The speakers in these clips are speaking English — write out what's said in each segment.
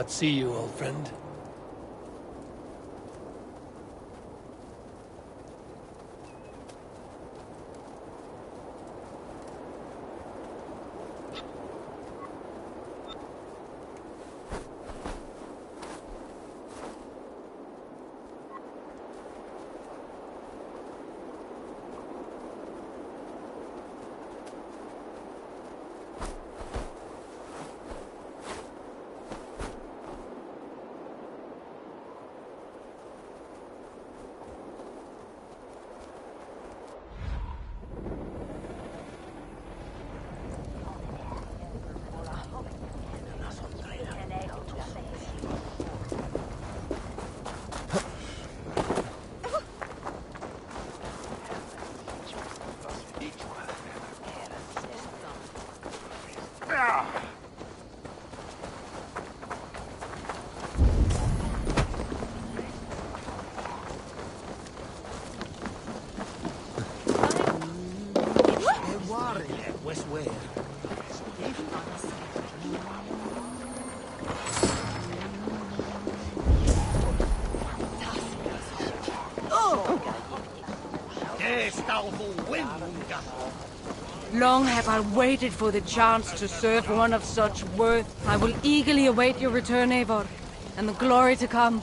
Let's see you, old friend. Long have I waited for the chance to serve one of such worth. I will eagerly await your return, Eivor, and the glory to come.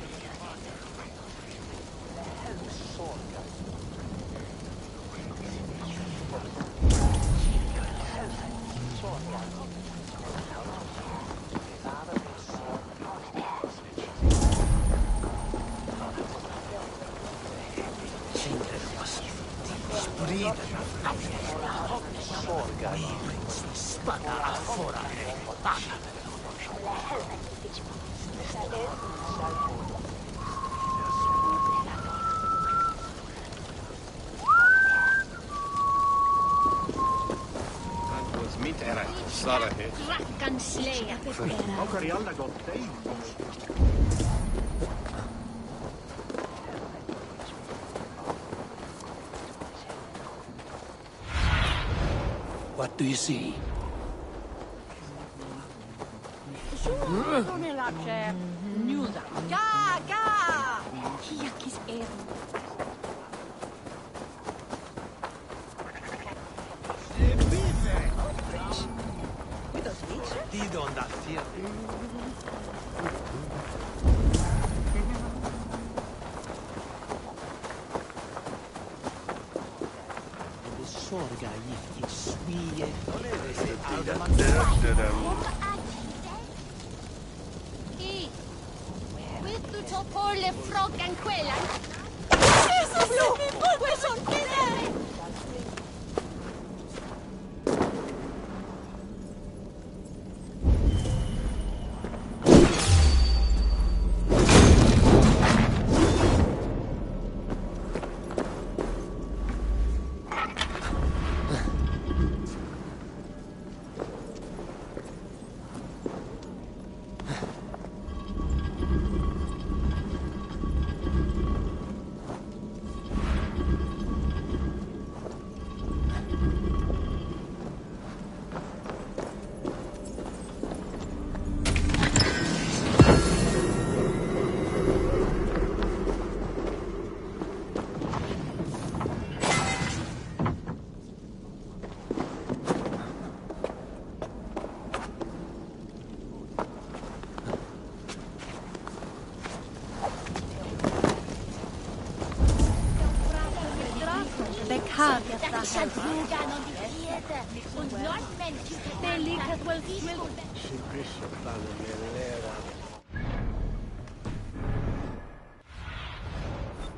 What do you see?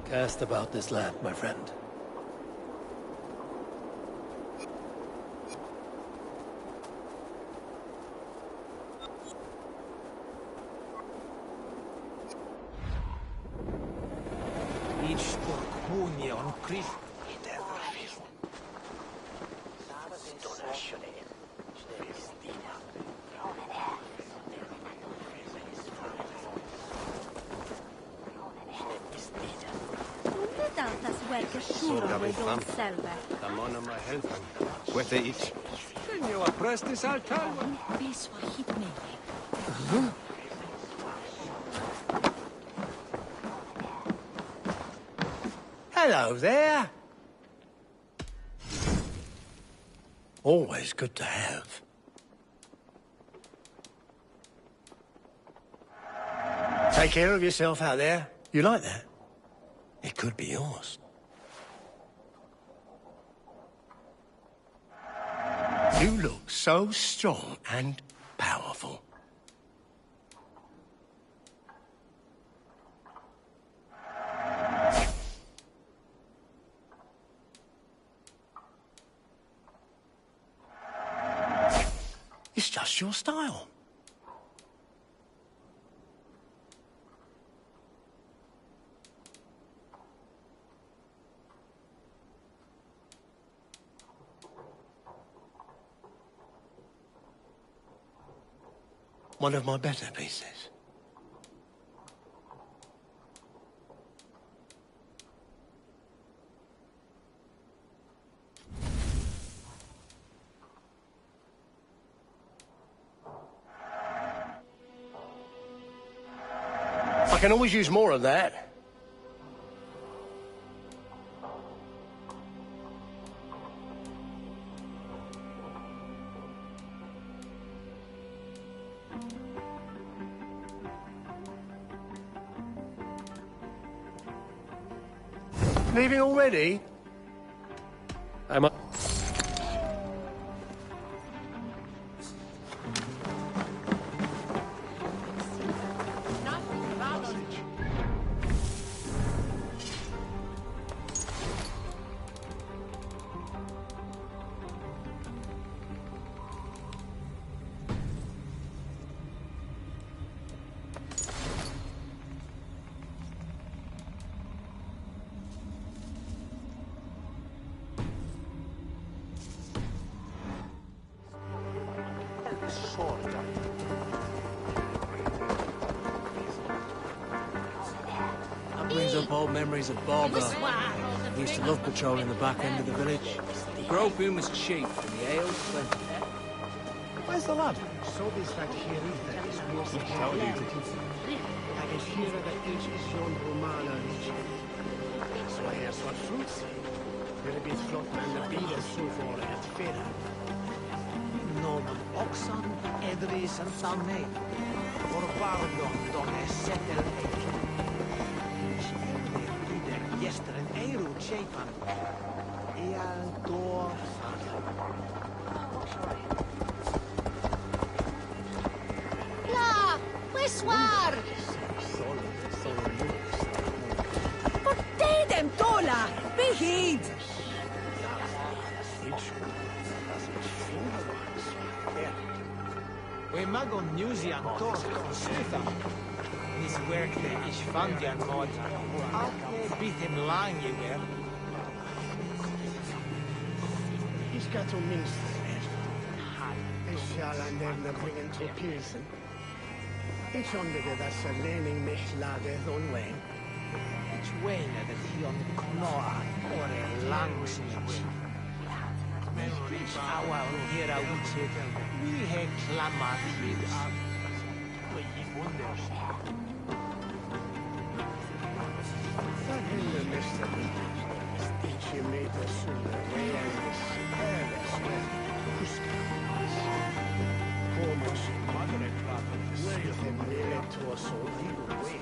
Cast about this land, my friend. Hello there. Always good to have. Take care of yourself out there. You like that? It could be yours. You look so strong and powerful. It's just your style. One of my better pieces. I can always use more of that. Leaving already? I'm up. That brings up old memories of Borgo. We used to love patrolling the back end of the village. The grow boom was cheap, and the ale plenty. Where's the lad? Nomen oxan, edris en salme. Voor bardon don setel eik. Jester en eiru chepan. Eal door. La! Wiswar! Dem Tola! Behid! We magon museum tor consulta. This work that is found yan mod. Alke beat him lang you were. He's got to minst. Is shall and then bringen to Pearson. It's on the that's a learning mich lade on way. It's way that he on knoa or a langs Our here we have clamor kids. That in the mystery. Each you made the sooner way as this careless way. Almost moderate prophet. With him near to us all evil way.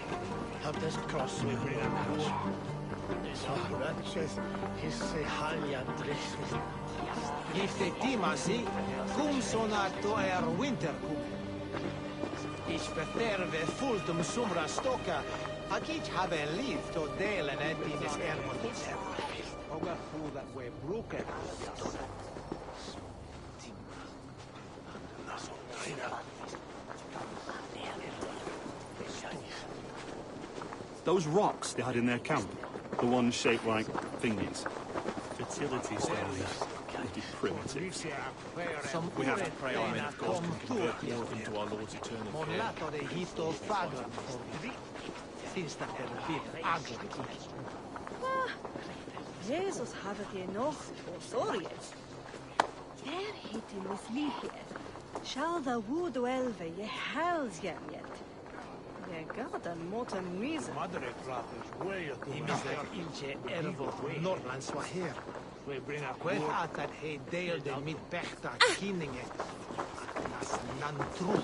Have this cross with me and house. So that says his halja dress. If the timasi, cum sonato winterkum. Ich beterve fultum sumra stoka, agit have lived to delen et in this ermodis. Oga fool that way broken. Those rocks they had in their camp, the ones shaped like fingers. Fertility stones. Primitive. We have to pray our men, of course, can convert more of them to our Lord's eternal care. Jesus havet je nog, sorry. Der hitte mis liefje. Shall the wood elve je hels jet. Garden Morton Mise. Madre Kratos, where you to? Mister Inche Ervot Norlands var här. Vi bringar kvar att hej del den mitt bästa kinninge. Nas nantru.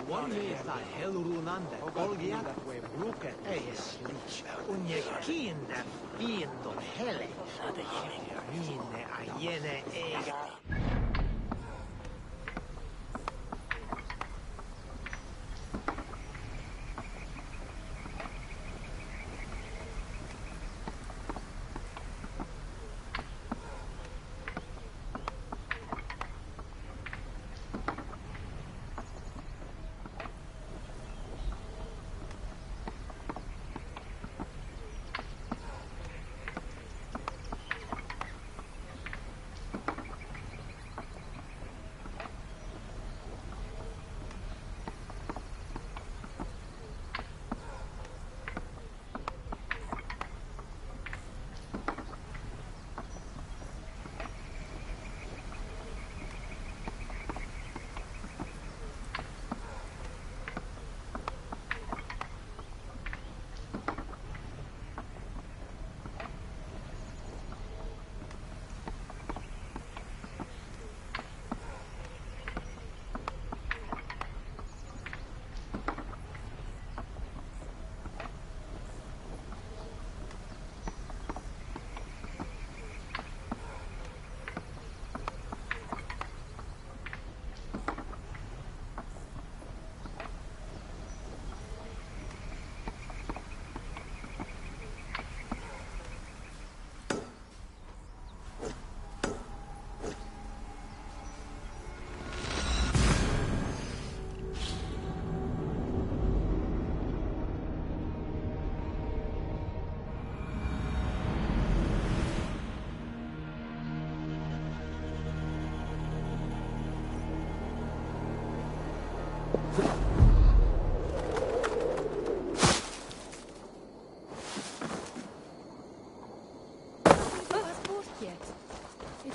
Monita hellrunande, olgiat bruket ees lich, unje kiinde fiendon hele, minne a jene eiga.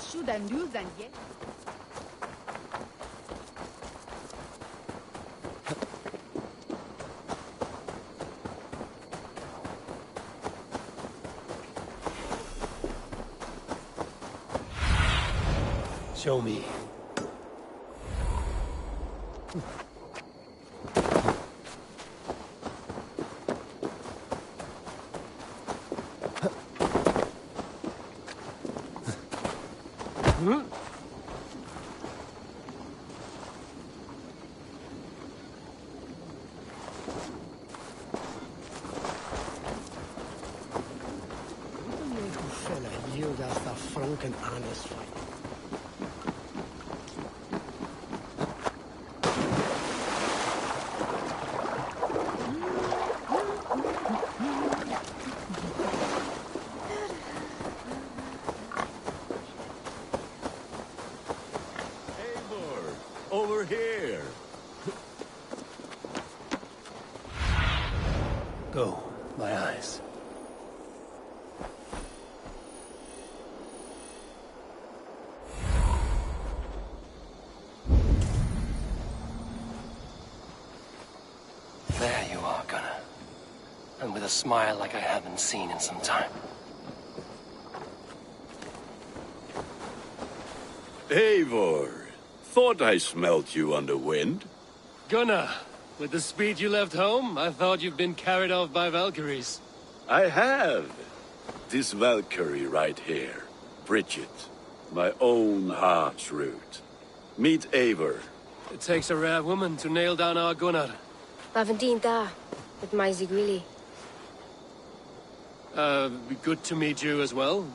should I lose and yet? Show me. Fella, you that's the franken honest fight. Over here. Go, my eyes. There you are, Gunnar. And with a smile like I haven't seen in some time. Eivor, thought I smelt you on the wind. Gunnar, with the speed you left home, I thought you'd been carried off by Valkyries. I have. This Valkyrie right here, Bridget, my own heart's root. Meet Eivor. It takes a rare woman to nail down our Gunnar. Bavendine da, with Maisy Greeley. Good to meet you as well.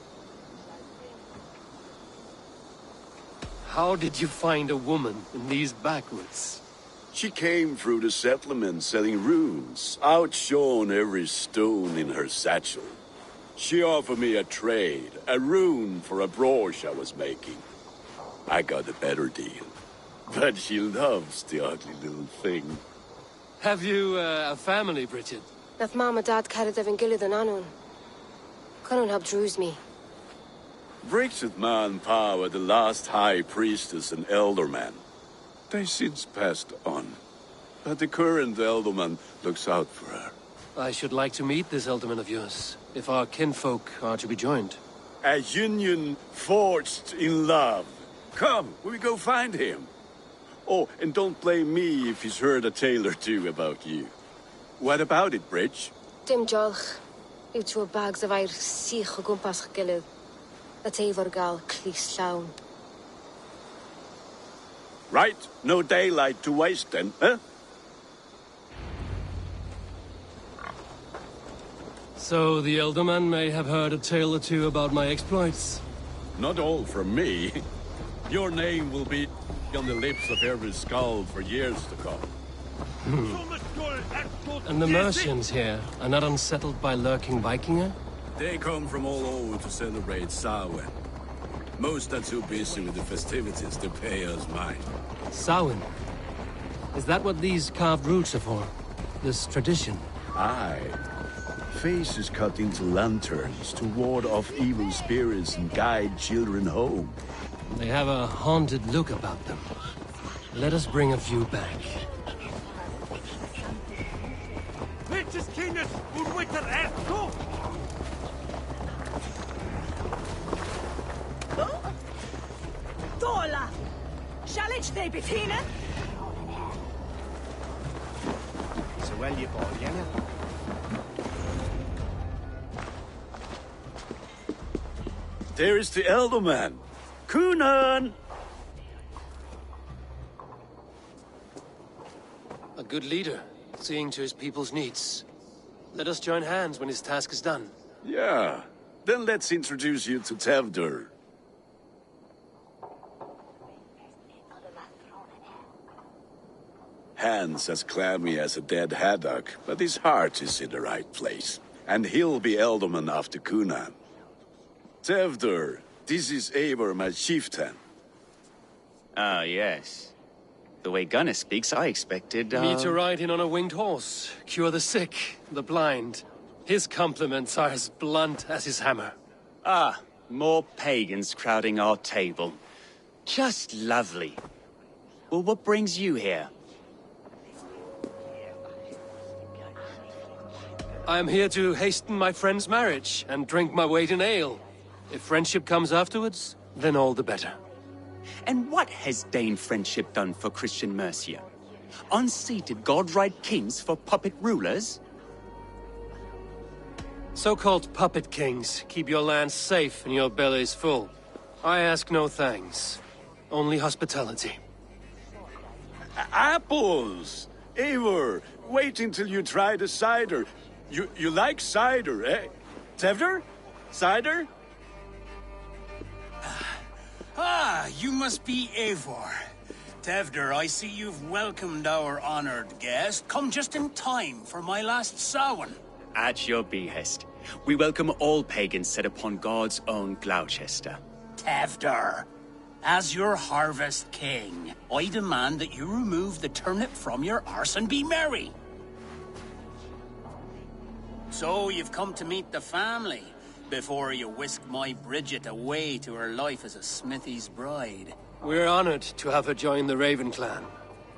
How did you find a woman in these backwoods? She came through the settlement selling runes, outshone every stone in her satchel. She offered me a trade, a rune for a brooch I was making. I got a better deal. But she loves the ugly little thing. Have you a family, Bridget? Nath Mom and Dad carried Evan Gillid and Anun. Couldn't help drews me. Bridget Ma and Pa were the last high priestess and elderman. They since passed on. But the current elderman looks out for her. I should like to meet this elderman of yours, if our kinfolk are to be joined. A union forged in love. Come, we go find him. Oh, and don't blame me if he's heard a tale or two about you. What about it, Bridge? Dim jolch. Yw tŵ bags of air sych o gwmpas gilydd. A Eivor gal clis llawn. Right, no daylight to waste then, huh? So the elderman may have heard a tale or two about my exploits. Not all from me. Your name will be on the lips of every skull for years to come. And the Mercians here are not unsettled by lurking Vikinger? They come from all over to celebrate Samhain. Most are too busy with the festivities to pay us mind. Samhain? Is that what these carved roots are for? This tradition? Aye. Faces cut into lanterns to ward off evil spirits and guide children home. They have a haunted look about them. Let us bring a few back. Dola! Shall they be Tina? So well you ball, Yenna. There is the elderman. Kunan! A good leader, seeing to his people's needs. Let us join hands when his task is done. Yeah. Then let's introduce you to Tevdur. Hands as clammy as a dead haddock, but his heart is in the right place. And he'll be elderman after Kunan. Tevdur, this is Eivor, my chieftain. Ah, yes. The way Gunnar speaks, I expected, Me to ride in on a winged horse, cure the sick, the blind. His compliments are as blunt as his hammer. Ah, More pagans crowding our table. Just lovely. Well, what brings you here? I am here to hasten my friend's marriage and drink my weight in ale. If friendship comes afterwards, then all the better. And what has Dane friendship done for Christian Mercia? Unseated god-right kings for puppet rulers? So-called puppet kings keep your lands safe and your bellies full. I ask no thanks, only hospitality. Apples! Eivor, wait until you try the cider. You like cider, eh? Tevder? Cider? Ah, you must be Eivor. Tevder, I see you've welcomed our honored guest. Come just in time for my last Samhain. At your behest. We welcome all pagans set upon God's own Gloucester. Tevder, as your harvest king, I demand that you remove the turnip from your arse and be merry. So you've come to meet the family, before you whisk my Bridget away to her life as a smithy's bride. We're honored to have her join the Raven clan,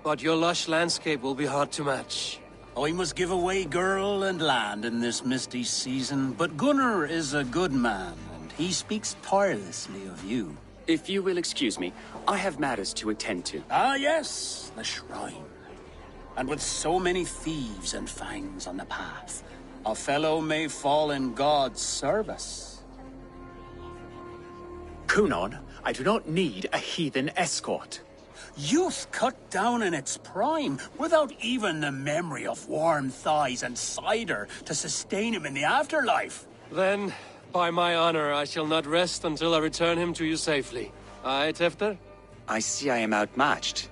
but your lush landscape will be hard to match. I must give away girl and land in this misty season, but Gunnar is a good man, and he speaks tirelessly of you. If you will excuse me, I have matters to attend to. Ah, yes, the shrine. And with so many thieves and fangs on the path, a fellow may fall in God's service. Kunon, I do not need a heathen escort. Youth cut down in its prime, without even the memory of warm thighs and cider to sustain him in the afterlife. Then, by my honor, I shall not rest until I return him to you safely. Aye, Tefter? I see I am outmatched.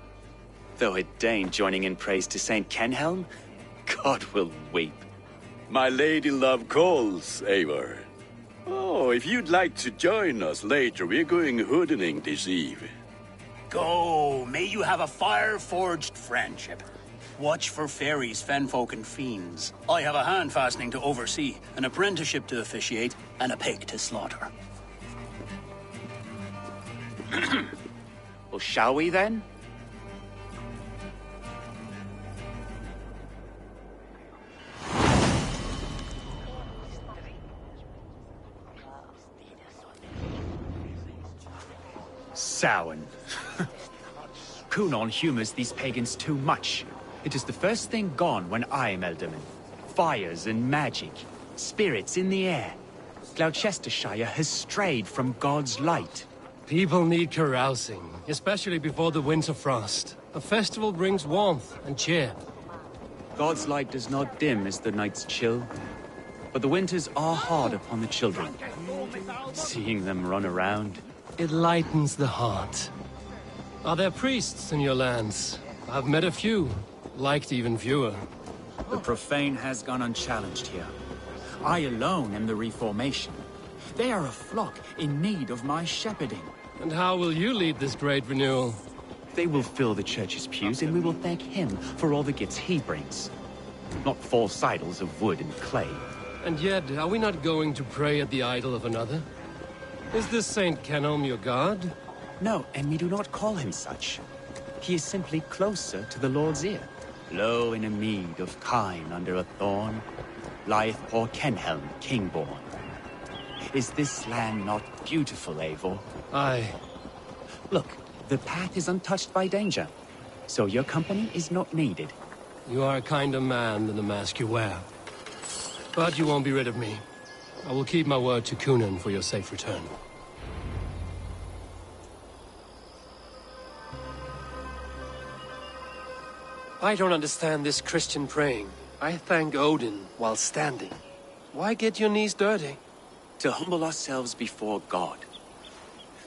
Though a Dane joining in praise to Saint Kenhelm, God will weep. My lady love calls, Eivor. Oh, if you'd like to join us later, we're going hoodening this eve. Go, may you have a fire-forged friendship. Watch for fairies, fenfolk, and fiends. I have a hand fastening to oversee, an apprenticeship to officiate, and a pig to slaughter. Well, shall we then? Samhain. Kunon humors these pagans too much. It is the first thing gone when I am Elderman. Fires and magic, spirits in the air. Gloucestershire has strayed from God's light. People need carousing, especially before the winter frost. A festival brings warmth and cheer. God's light does not dim as the nights chill, but the winters are hard upon the children. Seeing them run around, it lightens the heart. Are there priests in your lands? I've met a few, liked even fewer. The profane has gone unchallenged here. I alone am the Reformation. They are a flock in need of my shepherding. And how will you lead this great renewal? They will fill the church's pews, and we will thank him for all the gifts he brings. Not false idols of wood and clay. And yet, are we not going to pray at the idol of another? Is this Saint Kenelm your god? No, and we do not call him such. He is simply closer to the Lord's ear. Low in a mead of kine under a thorn, lieth poor Kenhelm, king-born. Is this land not beautiful, Eivor? Aye. Look, the path is untouched by danger, so your company is not needed. You are a kinder man than the mask you wear. But you won't be rid of me. I will keep my word to Kunan for your safe return. I don't understand this Christian praying. I thank Odin while standing. Why get your knees dirty? To humble ourselves before God.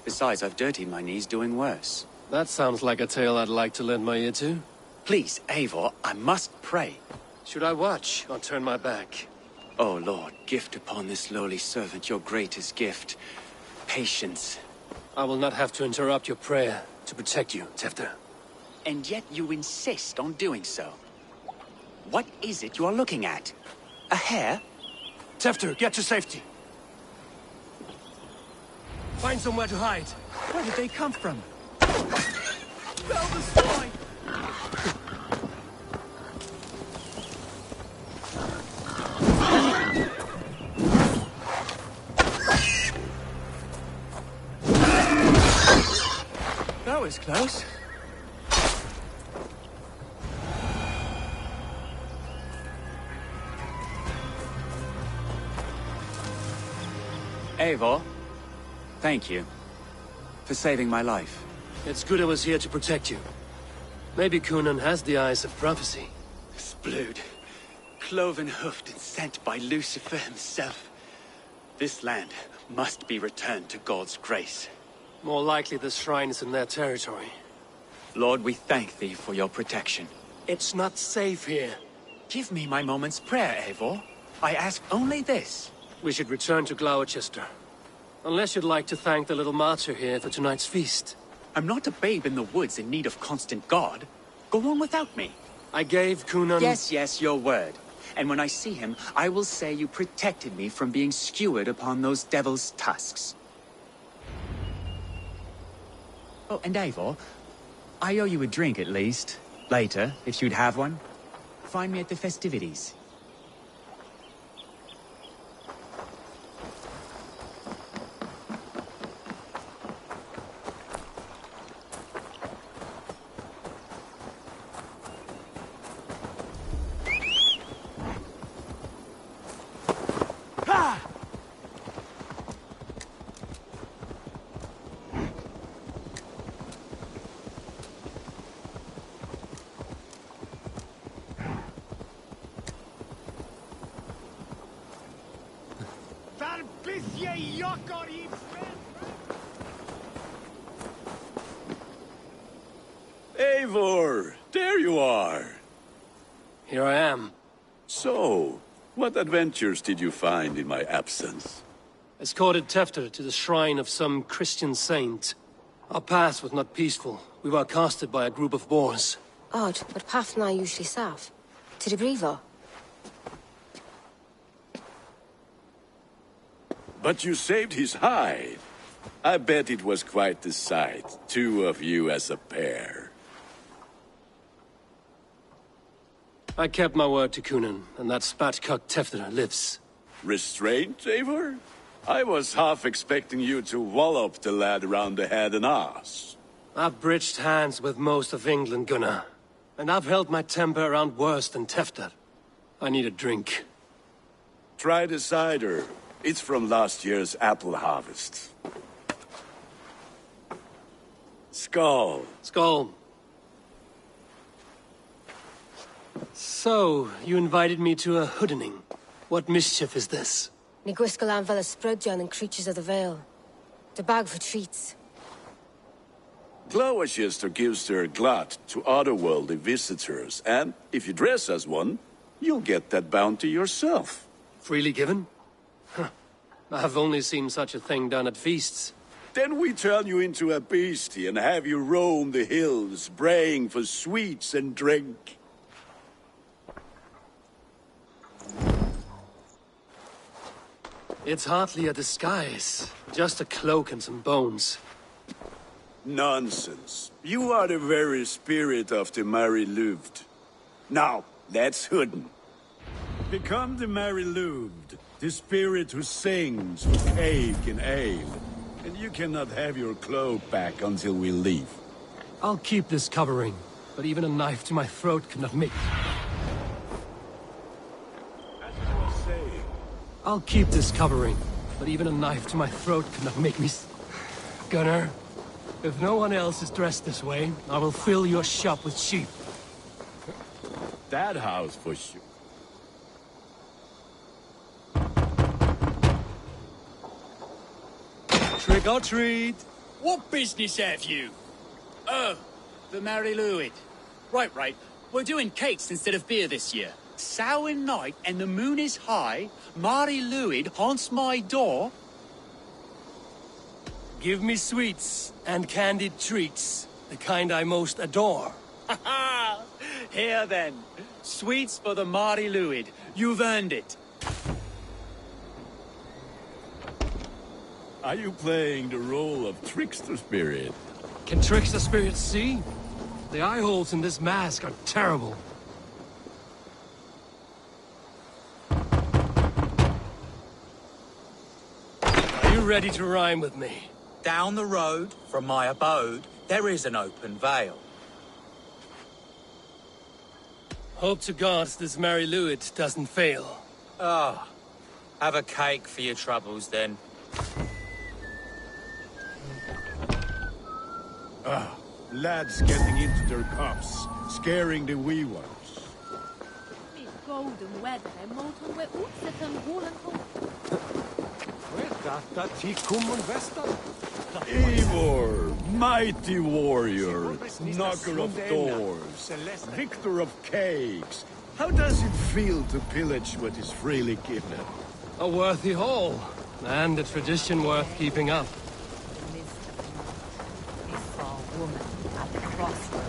Besides, I've dirtied my knees doing worse. That sounds like a tale I'd like to lend my ear to. Please, Eivor, I must pray. Should I watch or turn my back? Oh, Lord, gift upon this lowly servant your greatest gift. Patience. I will not have to interrupt your prayer to protect you, Tefter. And yet you insist on doing so. What is it you are looking at? A hare? Tefter, get to safety. Find somewhere to hide. Where did they come from? Spell the swine! That was close. Eivor, thank you for saving my life. It's good I was here to protect you. Maybe Cunan has the eyes of prophecy. This blood, cloven-hoofed and sent by Lucifer himself. This land must be returned to God's grace. More likely the shrine is in their territory. Lord, we thank thee for your protection. It's not safe here. Give me my moment's prayer, Eivor. I ask only this. We should return to Gloucester. Unless you'd like to thank the little martyr here for tonight's feast. I'm not a babe in the woods in need of constant guard. Go on without me. I gave Cunan... Yes, your word. And when I see him, I will say you protected me from being skewered upon those devil's tusks. Oh, and Eivor, I owe you a drink at least. Later, if you'd have one. Find me at the festivities. Eivor, there you are. Here I am. So, what adventures did you find in my absence? Escorted Tefter to the shrine of some Christian saint. Our path was not peaceful. We were accosted by a group of boars. Odd, but path na usually safe. To the Brevo. But you saved his hide. I bet it was quite the sight, two of you as a pair. I kept my word to Cunan, and that spatcock Tefter lives. Restraint, Eivor? I was half expecting you to wallop the lad around the head and ass. I've bridged hands with most of England, Gunnar. And I've held my temper around worse than Tefter. I need a drink. Try the cider. It's from last year's apple harvest. Skull. Skull. So, you invited me to a hoodening. What mischief is this? Ni gwisgal an fel ysbrydon and creatures of the Vale. The bag for treats. Gloucester gives their glut to otherworldly visitors, and if you dress as one, you'll get that bounty yourself. Freely given? Huh. I've only seen such a thing done at feasts. Then we turn you into a beastie and have you roam the hills, braying for sweets and drink. It's hardly a disguise. Just a cloak and some bones. Nonsense. You are the very spirit of the Mary Louved. Now, let's hooden. Become the Mary Louved, the spirit who sings for cake and ale. And you cannot have your cloak back until we leave. I'll keep this covering, but even a knife to my throat cannot make... I'll keep this covering, but even a knife to my throat cannot make me... Gunnar, if no one else is dressed this way, I will fill your shop with sheep. That house for sure. Trick or treat! What business have you? Oh, the Mary Louid. Right. We're doing cakes instead of beer this year. Samhain night and the moon is high. Mary Louid haunts my door. Give me sweets and candied treats, the kind I most adore. Ha ha! Here then, sweets for the Mary Louid. You've earned it. Are you playing the role of trickster spirit? Can trickster spirits see? The eye holes in this mask are terrible. Are you ready to rhyme with me? Down the road from my abode, there is an open vale. Hope to God this Mary Lewit doesn't fail. Ah, have a cake for your troubles then. Lads getting into their cups, scaring the wee ones. Golden weather, motor we're Eivor, mighty warrior, knocker of doors, victor of cakes. How does it feel to pillage what is freely given? A worthy haul, and a tradition worth keeping up. woman at the crossroads.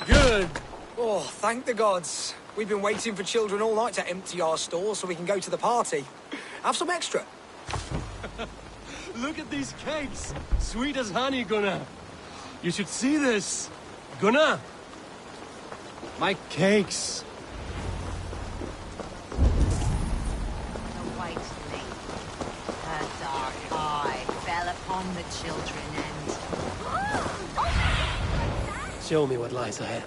Good! Oh, thank the gods. We've been waiting for children all night to empty our stores so we can go to the party. Have some extra. Look at these cakes! Sweet as honey, Gunnar. You should see this. Gunnar! My cakes. The white lady, her dark eye fell upon the children and... Show me what lies ahead.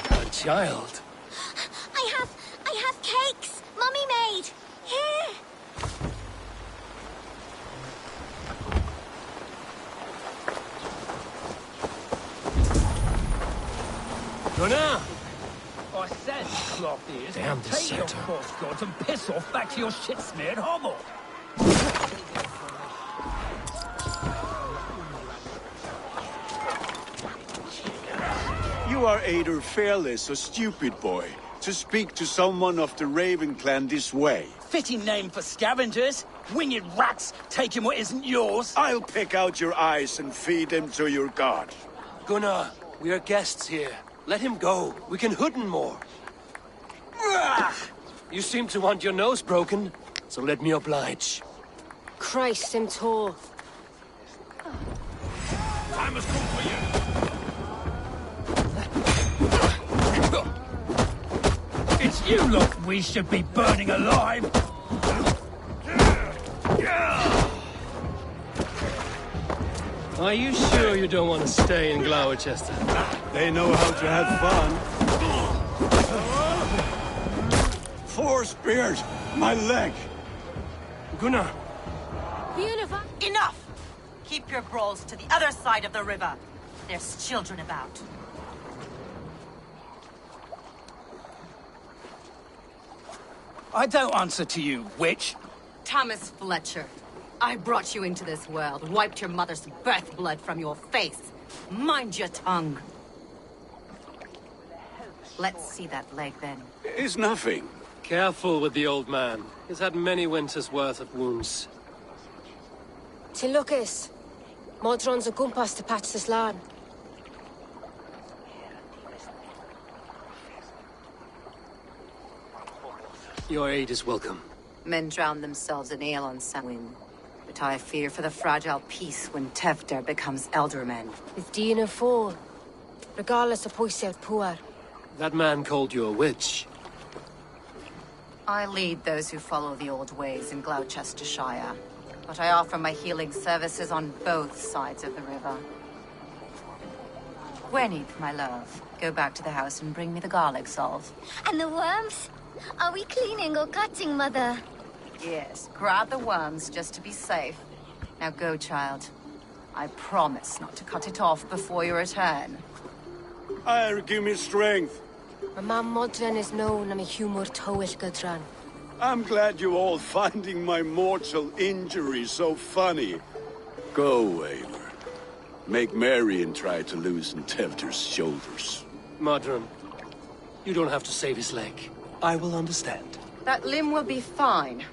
A child. I have cakes. Mummy made. Here. Gunnar! I said, cloth ears, Damn this take your center. cross gods and piss off back to your shit-smeared hovel. You are either fearless or stupid, boy, to speak to someone of the Raven clan this way. Fitting name for scavengers. Winged rats taking what isn't yours. I'll pick out your eyes and feed them to your god. Gunnar, we are guests here. Let him go. We can hooden more. You seem to want your nose broken, so let me oblige. Christ, him tall. Time has come for you. It's you lot we should be burning alive. Are you sure you don't want to stay in Gloucester? They know how to have fun. 4 spears! My leg! Gunnar! Enough! Keep your brawls to the other side of the river. There's children about. I don't answer to you, witch. Thomas Fletcher, I brought you into this world, wiped your mother's birth blood from your face. Mind your tongue. Let's see that leg, then. It's nothing. Careful with the old man. He's had many winters' worth of wounds. Till Lucas. Modron's a gumpas to patch this land. Your aid is welcome. Men drown themselves in ale on Samhain. But I fear for the fragile peace when Tevder becomes eldermen. With Dina fall. Regardless of Poisiel Puar. That man called you a witch. I lead those who follow the old ways in Gloucestershire. But I offer my healing services on both sides of the river. Gwenith, my love, go back to the house and bring me the garlic salve. And the worms? Are we cleaning or cutting, Mother? Yes, grab the worms just to be safe. Now go, child. I promise not to cut it off before your return. Give me strength. Ma modren is known am humor towill gudran. I'm glad you all finding my mortal injury so funny. Go, Eivor. Make merry and try to loosen Tevder's shoulders. Modron, you don't have to save his leg. I will understand. That limb will be fine,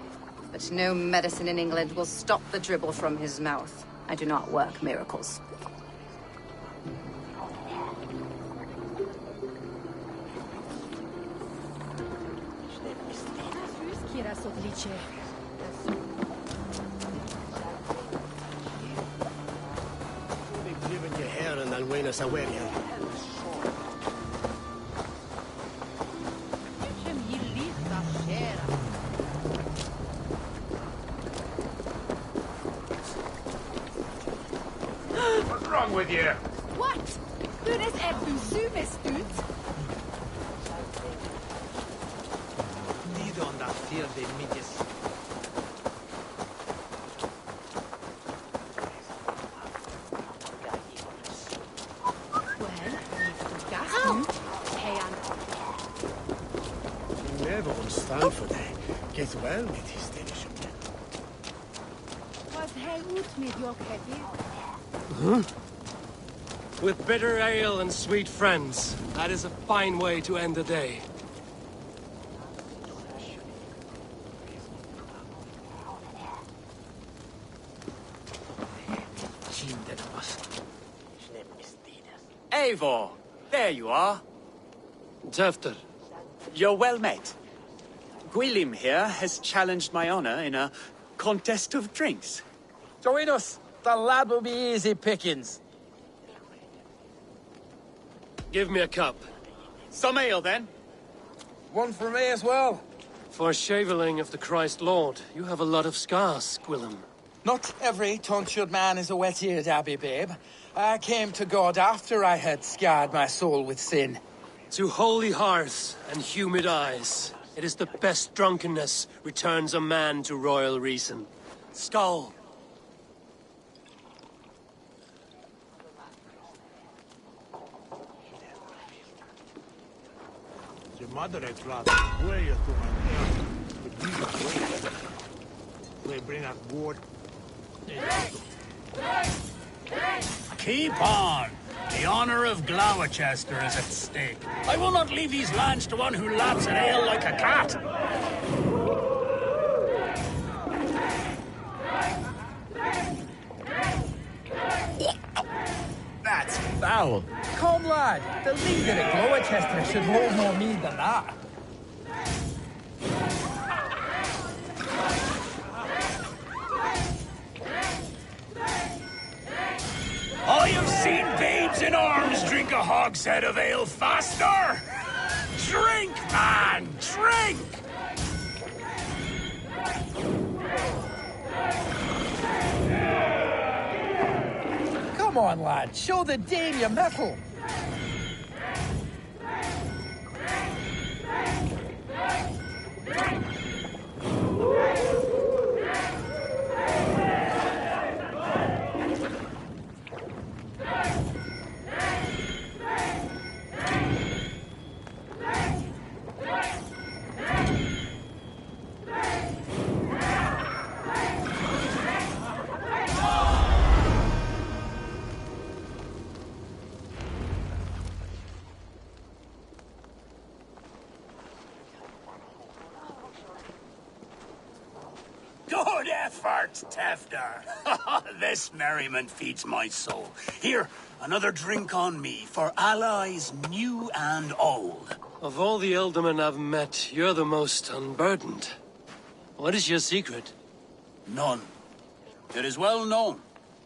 but no medicine in England will stop the dribble from his mouth. I do not work miracles. They've driven your hair and Alwenas away. What's wrong with you? What? Who is Ebusumis, dude? Lead on that fear de midges. Never will stand for that. Get well with his station. Was he out with your heavy? Huh? With bitter ale and sweet friends. That is a fine way to end the day. Eivor, there you are. Tefter. You're well met. Gwilym here has challenged my honor in a contest of drinks. Join us. The lad will be easy pickings. Give me a cup. Some ale, then. One for me as well. For shaveling of the Christ Lord, you have a lot of scars, Gwilym. Not every tonsured man is a wet-eared abbey, babe. I came to God after I had scarred my soul with sin. To holy hearths and humid eyes, it is the best drunkenness returns a man to royal reason. Skull. The mother had brought way to my we bring up wood. Keep on! The honor of Gloucester is at stake. I will not leave these lands to one who laps at ale like a cat. That's foul. Come, lad. The leader at Gloucester should hold more mead than that. I have seen babes in arms drink a hogshead of ale faster! Drink, man! Drink! Come on, lad. Show the dame your mettle. Good effort, Tefder. This merriment feeds my soul. Here, another drink on me for allies new and old. Of all the ealdormen I've met, you're the most unburdened. What is your secret? None. It is well known.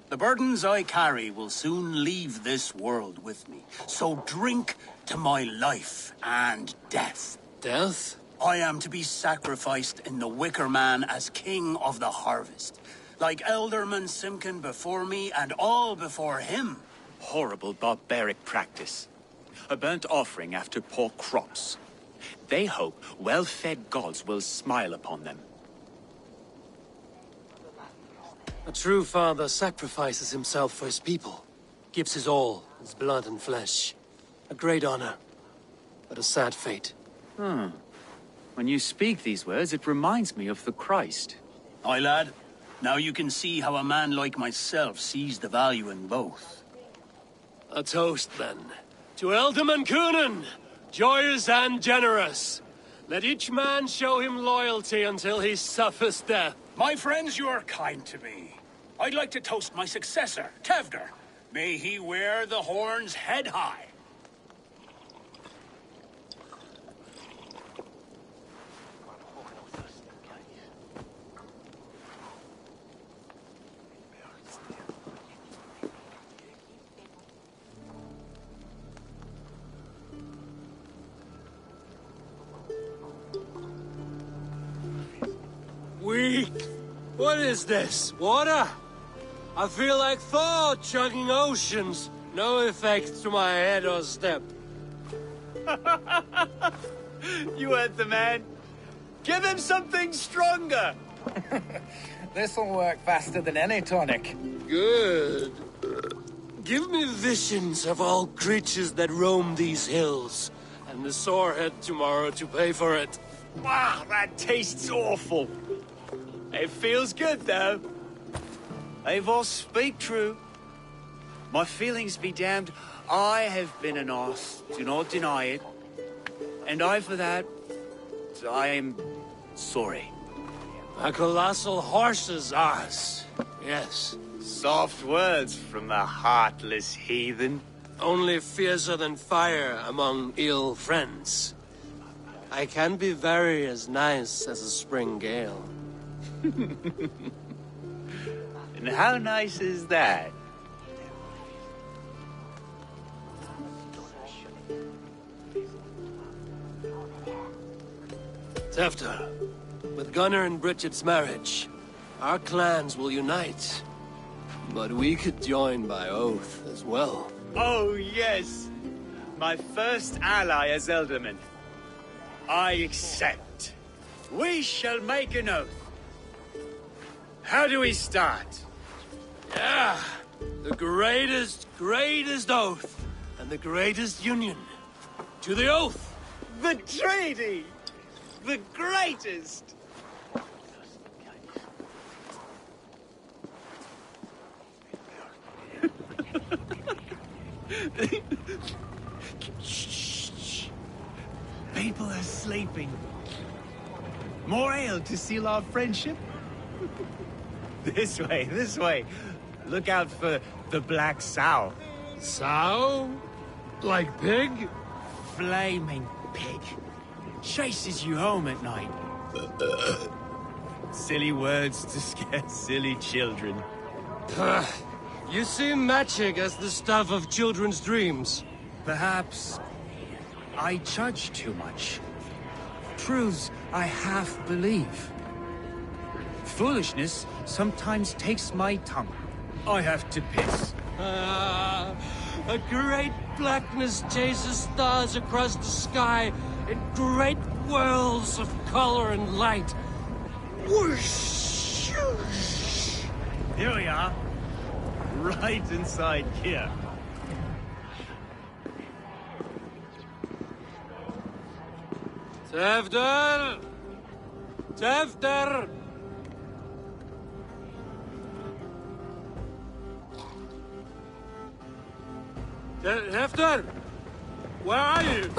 The burdens I carry will soon leave this world with me. So drink to my life and death. Death? I am to be sacrificed in the Wicker Man as king of the harvest. Like Elderman Simkin before me and all before him. Horrible barbaric practice. A burnt offering after poor crops. They hope well-fed gods will smile upon them. A true father sacrifices himself for his people. Gives his all, his blood and flesh. A great honor, but a sad fate. Hmm. When you speak these words, it reminds me of the Christ. Aye, lad. Now you can see how a man like myself sees the value in both. A toast, then. To Ealdorman Coonan, joyous and generous. Let each man show him loyalty until he suffers death. My friends, you are kind to me. I'd like to toast my successor, Tevder. May he wear the horns head high. Weak. What is this? Water? I feel like Thor chugging oceans. No effect to my head or step. You heard the man. Give him something stronger. This'll work faster than any tonic. Good. Give me visions of all creatures that roam these hills, and the sorehead tomorrow to pay for it. Wow, that tastes awful. It feels good, though. Eivor, speak true. My feelings be damned. I have been an arse. Do not deny it. And I, for that, I am sorry. A colossal horse's arse. Yes. Soft words from the heartless heathen. Only fiercer than fire among ill friends. I can be very as nice as a spring gale. And how nice is that? Tefter, with Gunnar and Bridget's marriage, our clans will unite. But we could join by oath as well. Oh, yes. My first ally as Ealdorman. I accept. We shall make an oath. How do we start? Yeah, the greatest oath, and the greatest union. To the oath! The treaty! The greatest! Shh. People are sleeping. More ale to seal our friendship? This way. Look out for the black sow. Sow? Like pig? Flaming pig. Chases you home at night. Silly words to scare silly children. You see magic as the stuff of children's dreams. Perhaps I judge too much. Truths I half believe. Foolishness sometimes takes my tongue. I have to piss. A great blackness chases stars across the sky in great whirls of color and light. Whoosh! Here we are. Right inside here. Tevder! Tevder! Tevder! Where are you?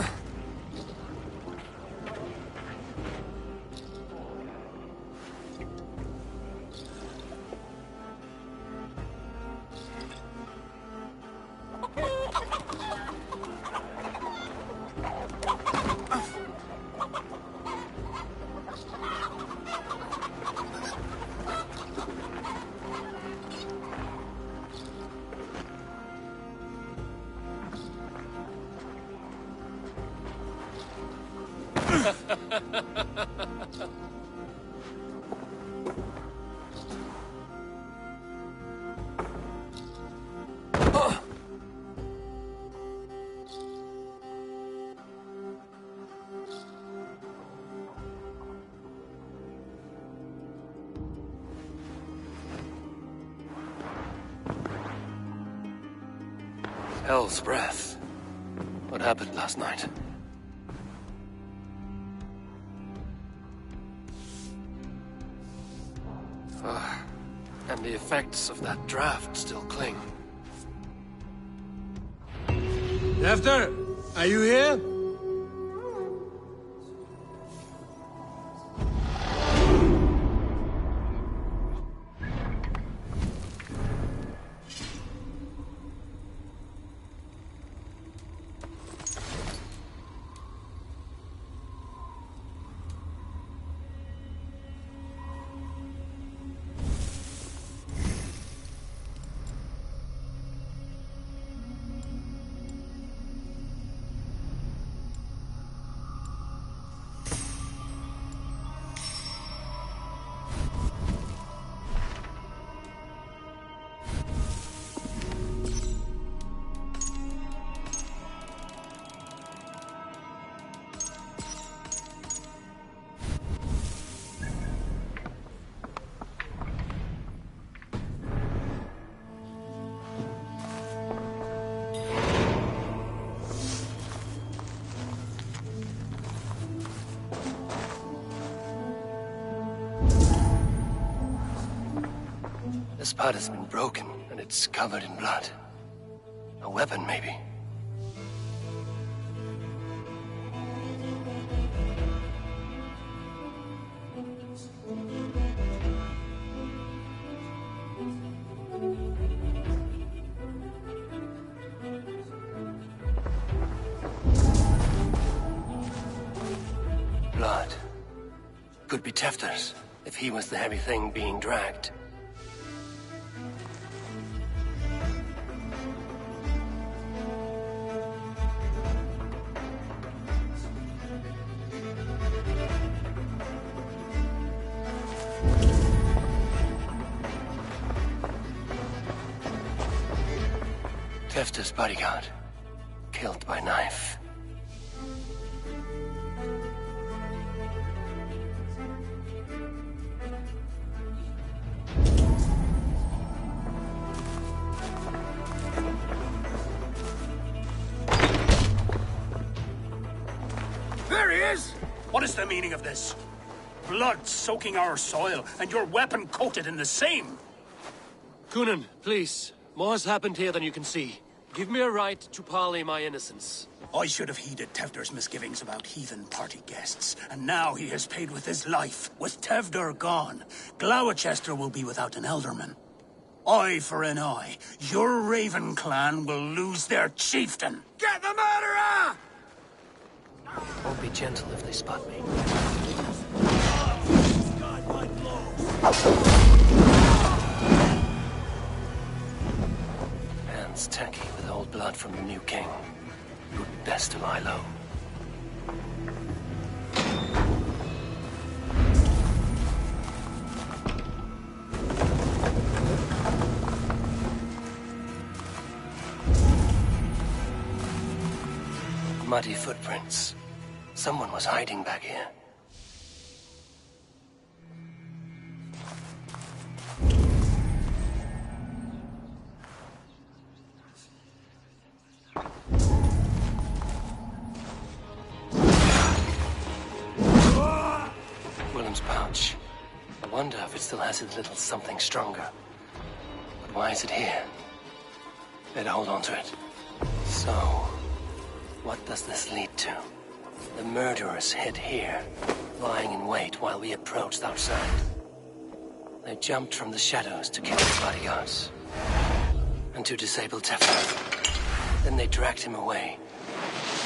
Hell's breath. What happened last night? And the effects of that draft still cling. Tefter, are you here? This part has been broken, and it's covered in blood. A weapon, maybe. Blood. Could be Tefter's, if he was the heavy thing being dragged. Tefter's bodyguard, killed by knife. There he is! What is the meaning of this? Blood soaking our soil, and your weapon coated in the same! Coonan, please. More has happened here than you can see. Give me a right to parley my innocence. I should have heeded Tevder's misgivings about heathen party guests, and now he has paid with his life. With Tevder gone, Gloucester will be without an alderman. Eye for an eye. Your Raven clan will lose their chieftain. Get the murderer! Won't be gentle if they spot me. Hands tacky with old blood from the new king. Would be best to lie low. Muddy footprints. Someone was hiding back here. Willem's pouch. I wonder if it still has a little something stronger. But why is it here? Better hold on to it. So, what does this lead to? The murderers hid here, lying in wait while we approached outside. They jumped from the shadows to kill his bodyguards. And to disable Tefter. Then they dragged him away.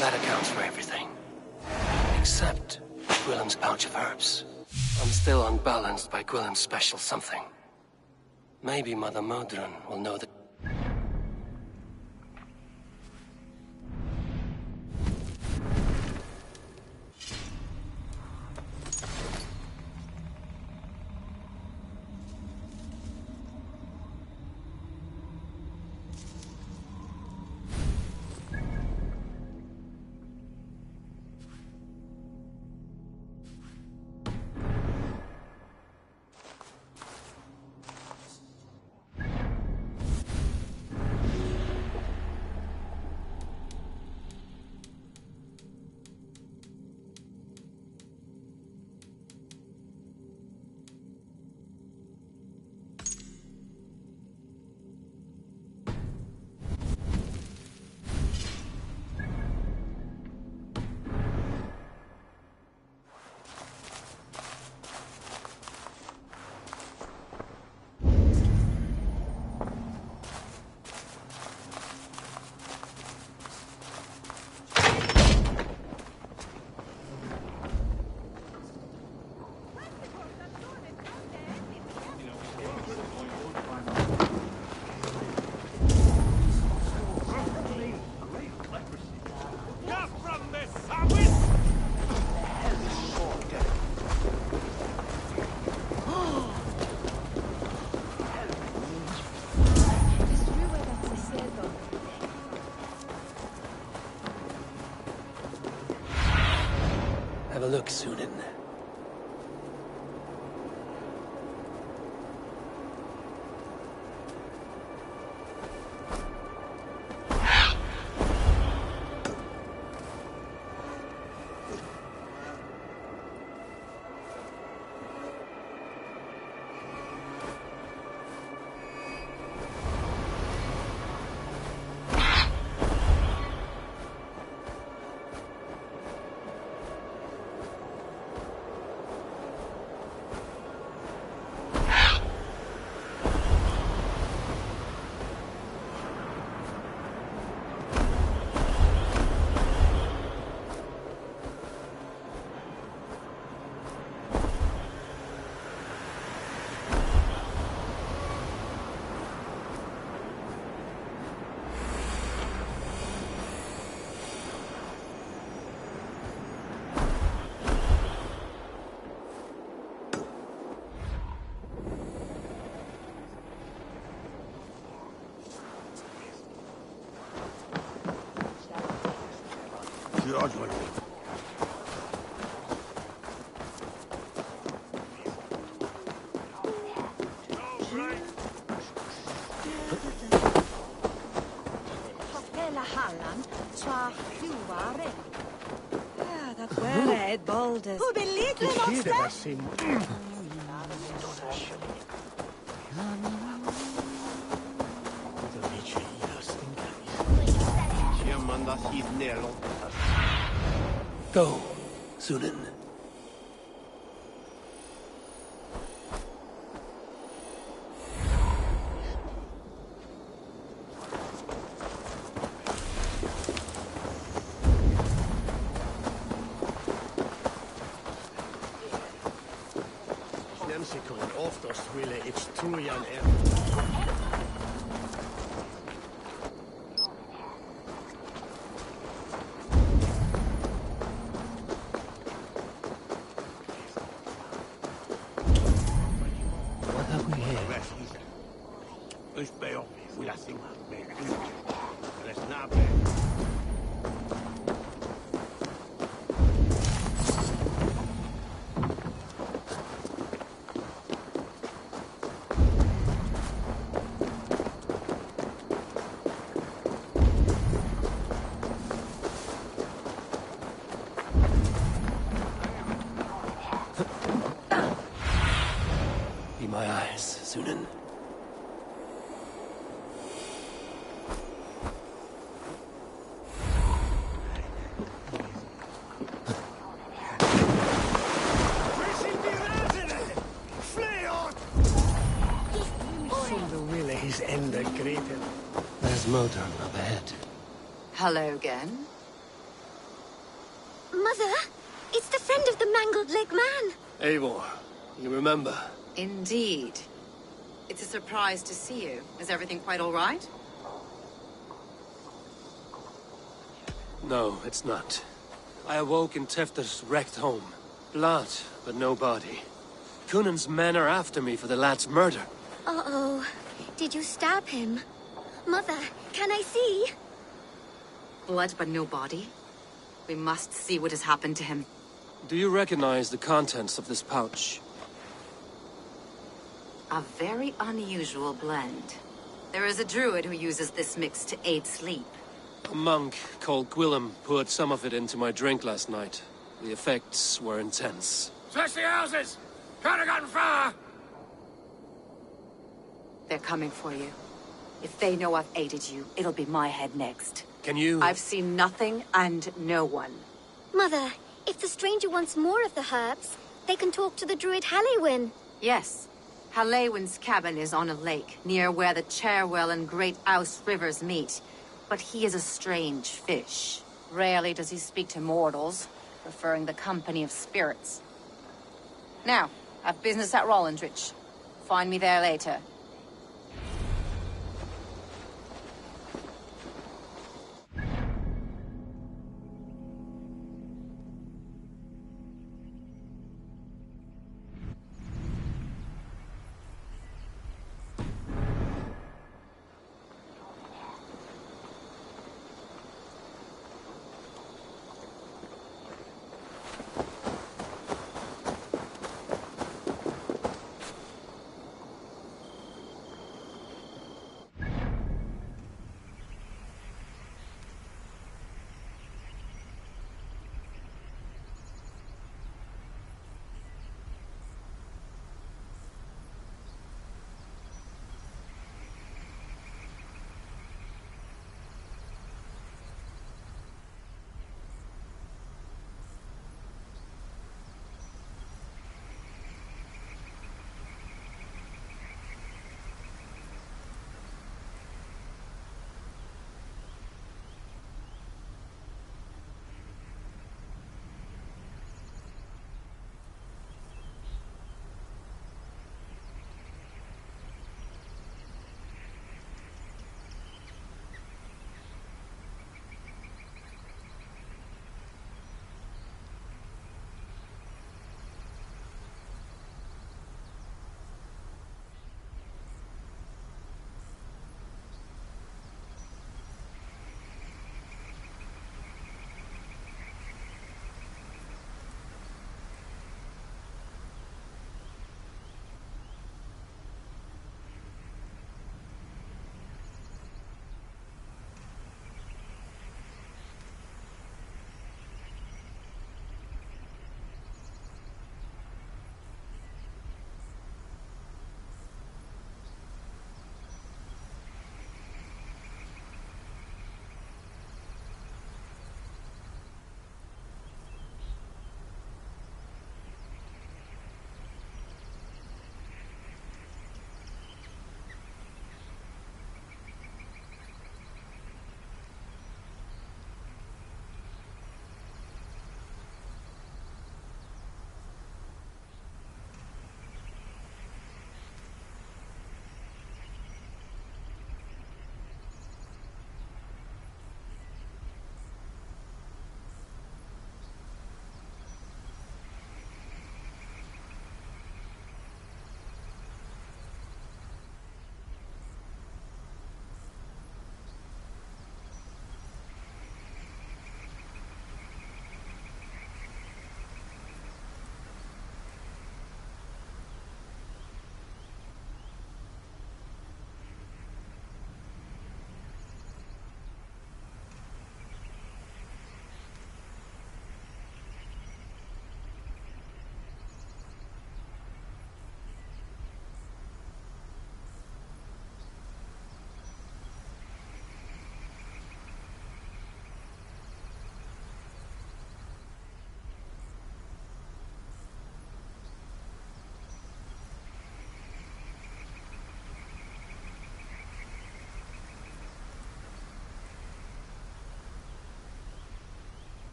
That accounts for everything. Except Gwillem's pouch of herbs. I'm still unbalanced by Gwillem's special something. Maybe Mother Modron will know that. Have a look, Sunan. Halland, tra fluare. Ah, that were Ed Baldus. Who believed Did him hear on that same... Go, Sunan. Nemsikon oftast ville ett trojan What have we here? Be my eyes, Sunan. His enda greater. There's Modern up ahead. Hello again. Mother, it's the friend of the mangled leg man. Eivor, you remember? Indeed. It's a surprise to see you. Is everything quite all right? No, it's not. I awoke in Tefter's wrecked home. Blood, but no body. Cunan's men are after me for the lad's murder. Uh-oh. Did you stab him? Mother, can I see? Blood but no body? We must see what has happened to him. Do you recognize the contents of this pouch? A very unusual blend. There is a druid who uses this mix to aid sleep. A monk called Gwillem poured some of it into my drink last night. The effects were intense. Search the houses! Could have gotten far! They're coming for you. If they know I've aided you, it'll be my head next. Can you... I've seen nothing and no one. Mother, if the stranger wants more of the herbs, they can talk to the druid Hallywin. Yes. Hallywin's cabin is on a lake, near where the Cherwell and Great Ouse rivers meet. But he is a strange fish. Rarely does he speak to mortals, preferring the company of spirits. Now, I've business at Rollindrich. Find me there later.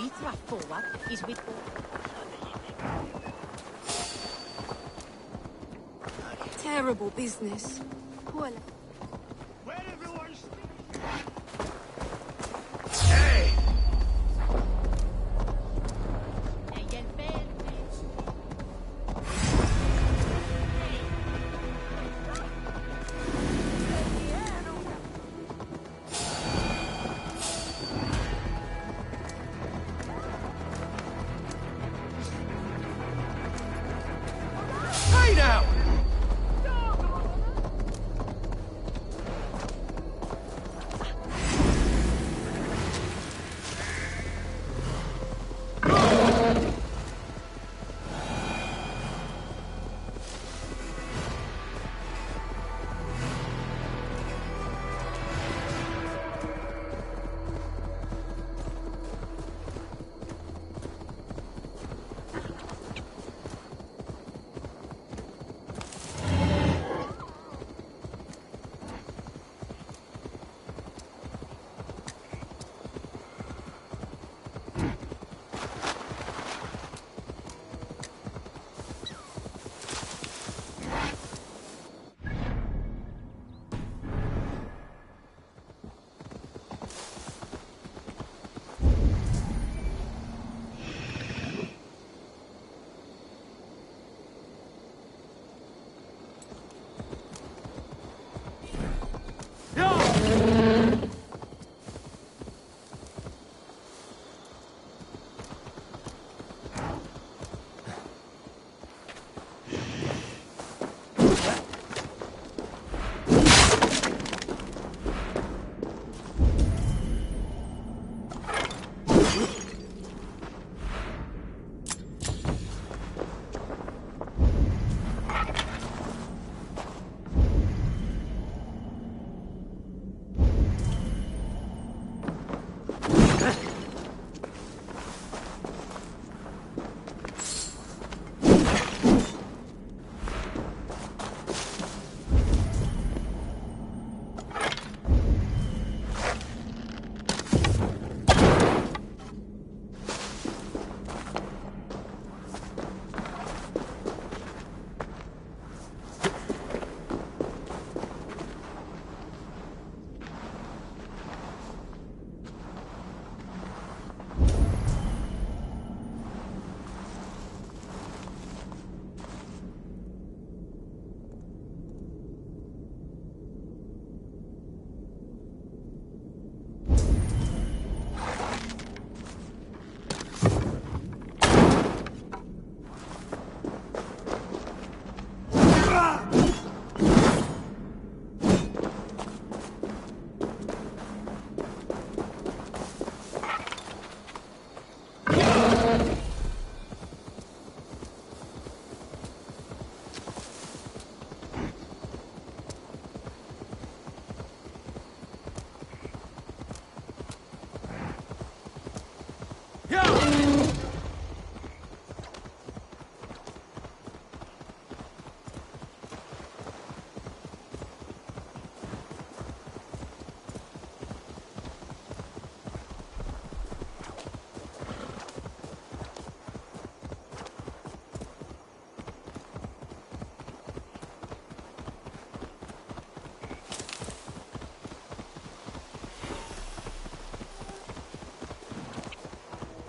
only thrust forward is with... Terrible business. Cool. Hey! Hey now!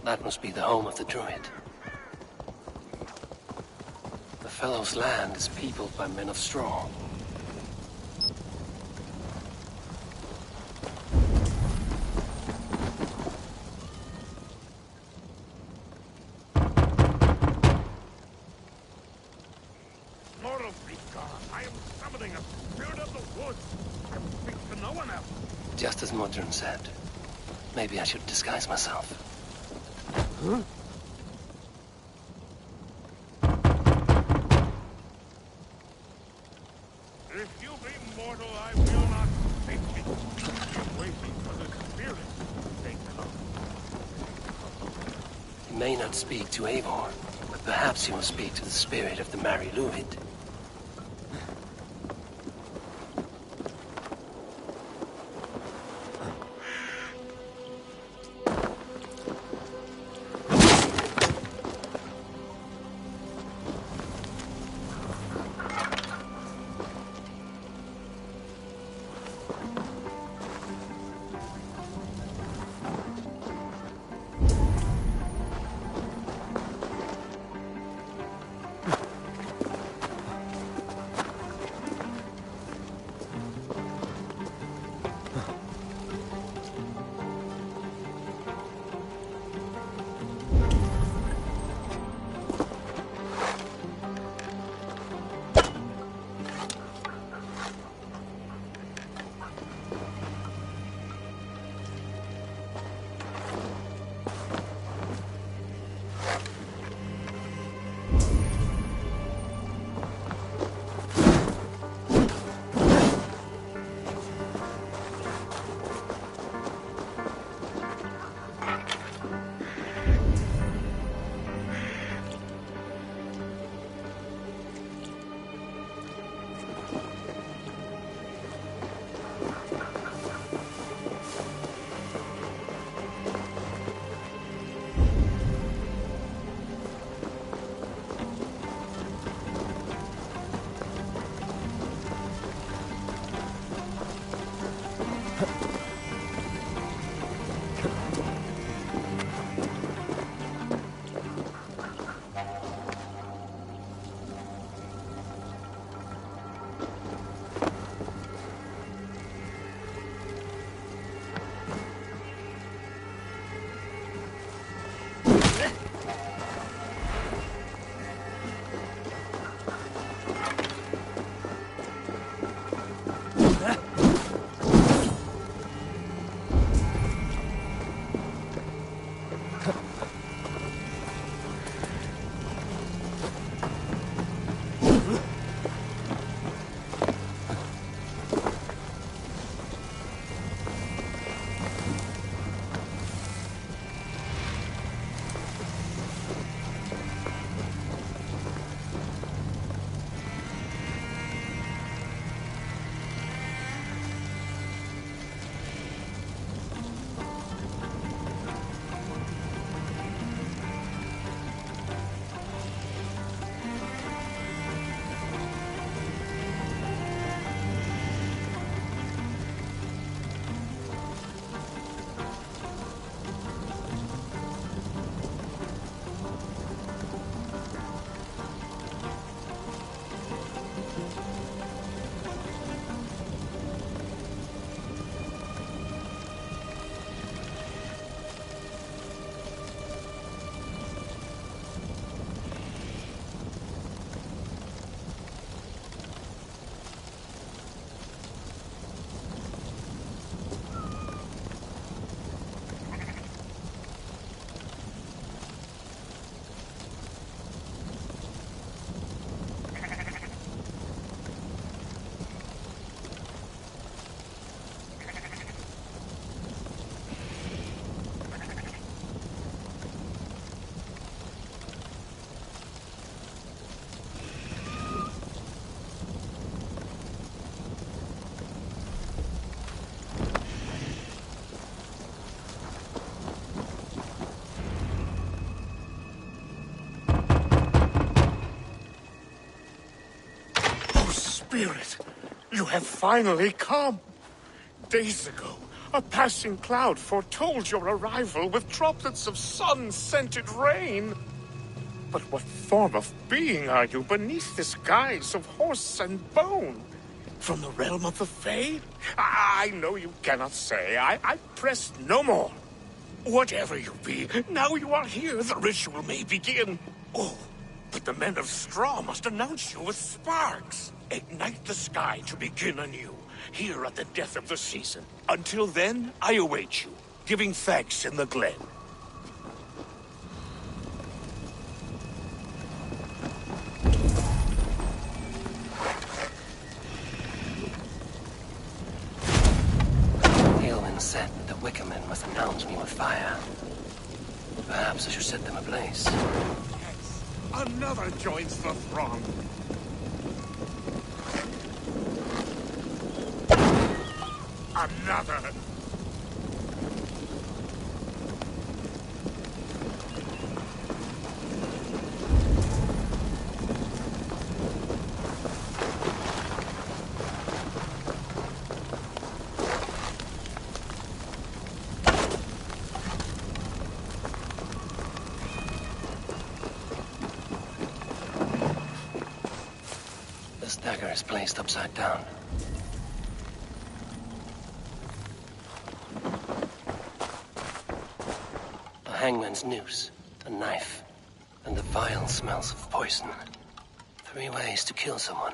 That must be the home of the druid. The fellow's land is peopled by men of straw. I am summoning a spirit of the woods. I will speak to no one else. Just as Modron said. Maybe I should disguise myself. Huh? If you be mortal, I will not take it. I'm waiting for the spirit they come. He may not speak to Eivor, but perhaps he will speak to the spirit of the Mari Luid. Spirit, you have finally come. Days ago, a passing cloud foretold your arrival with droplets of sun-scented rain. But what form of being are you beneath this guise of horse and bone? From the realm of the Fae? I know you cannot say. I press no more. Whatever you be, now you are here, the ritual may begin. Oh, but the men of straw must announce you with sparks. Ignite the sky to begin anew, here at the death of the season. Until then, I await you, giving thanks in the glen. Aelwyn said that the Wicker Men must announce me with fire. Perhaps I should set them ablaze. Yes, another joins the throng. Another. This dagger is placed upside down. A hangman's noose, a knife, and the vile smells of poison. 3 ways to kill someone.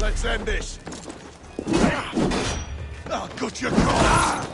Let's end this. Oh, good you got.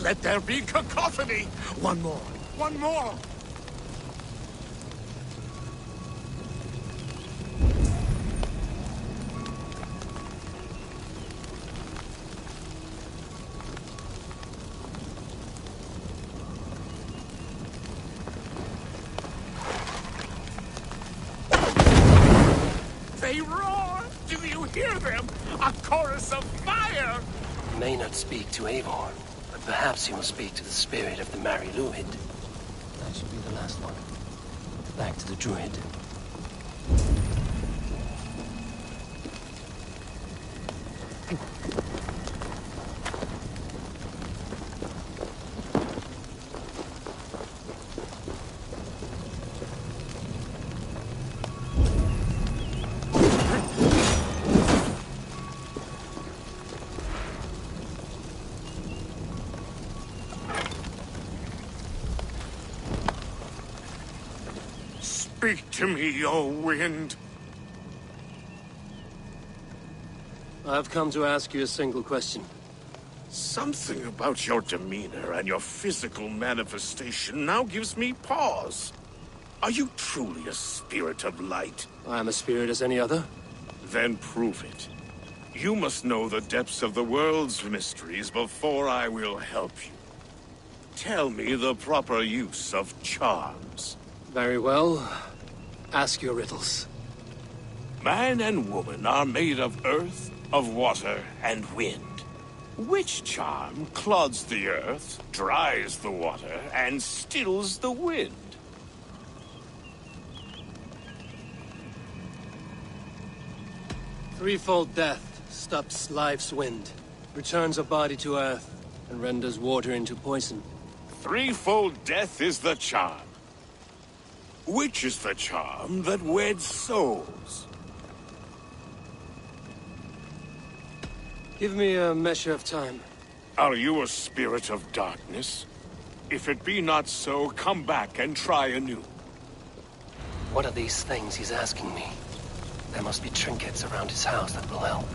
Let there be cacophony! One more! One more! They roar! Do you hear them? A chorus of fire! He may not speak to Eivor, but perhaps he will speak to the spirit of the Mari Luid. That should be the last one. Back to the druid. Speak to me, O wind. I've come to ask you a single question. Something about your demeanor and your physical manifestation now gives me pause. Are you truly a spirit of light? I am a spirit as any other. Then prove it. You must know the depths of the world's mysteries before I will help you. Tell me the proper use of charms. Very well. Ask your riddles. Man and woman are made of earth, of water, and wind. Which charm clods the earth, dries the water, and stills the wind? Threefold death stops life's wind, returns a body to earth, and renders water into poison. Threefold death is the charm. Which is the charm that weds souls? Give me a measure of time. Are you a spirit of darkness? If it be not so, come back and try anew. What are these things he's asking me? There must be trinkets around his house that will help.